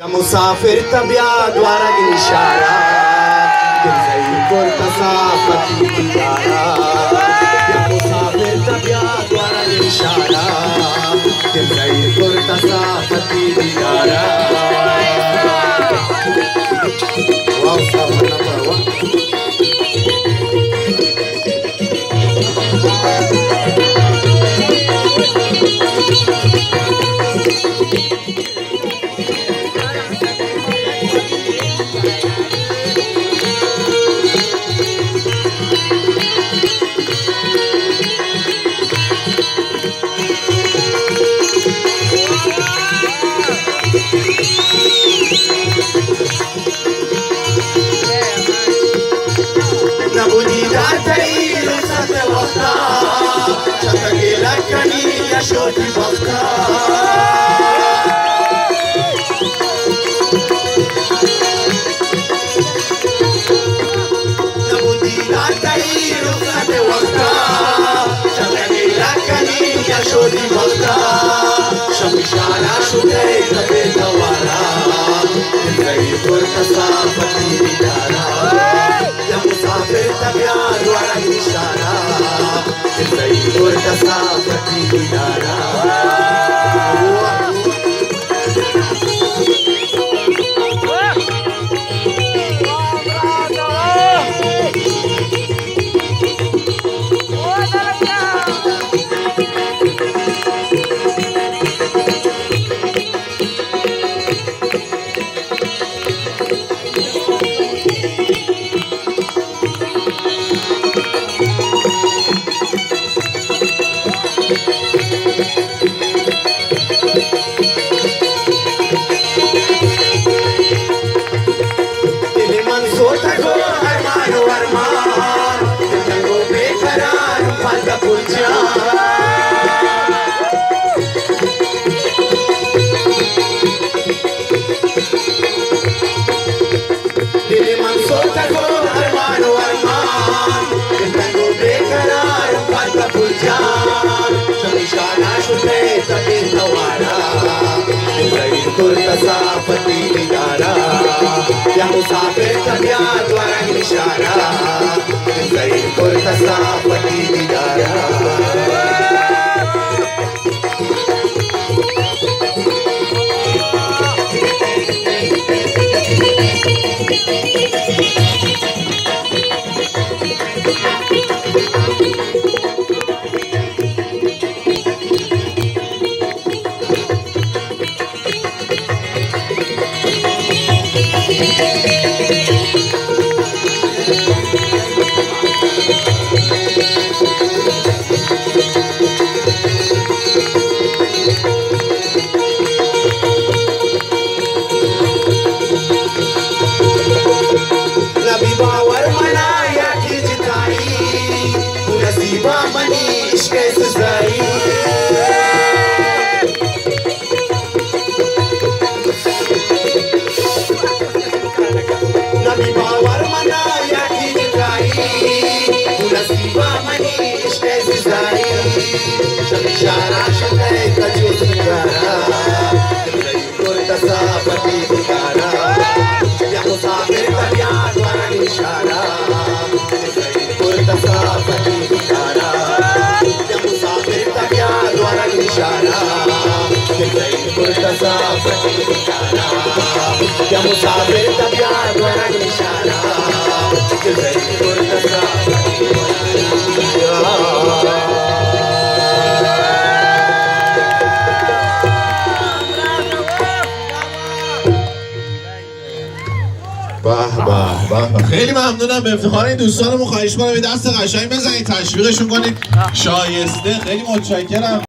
مسافر طبيعت ورق الإشارة زي كرة صافتي بدارة يا مسافر طبيعت ورق الإشارة زي كرة صافتي بدارة شوتي بطا نبودي لا تغير وقت وقتا شغلي لكني يا شوتي بطا شمشانا شوتي تبي دوارا زي كرة صافتي بدارا يا مسافر تبيان ورا الإشارة زي كرة صافتي بدارا كرة صافتي بدارا يا مسافر تبيات ورق الإشارة زي كرة صافتي بدارا شمشانا شتي تجوز بجارا زي كرة صافتي بدارا يا مسافر تبيات ورق الإشارة زي كرة صافتي بدارا يا مسافر تبيات ورق الإشارة زي كرة صافتي بدارا يا مسافر تبيات ورق الإشارة زي كرة صافتي بدارا به خیلی ممنونم. به افتخار این دوستانمون خواهش می‌کنم یه دست قشنگ بزنید تشویقشون کنید. شایسته. خیلی متشکرم.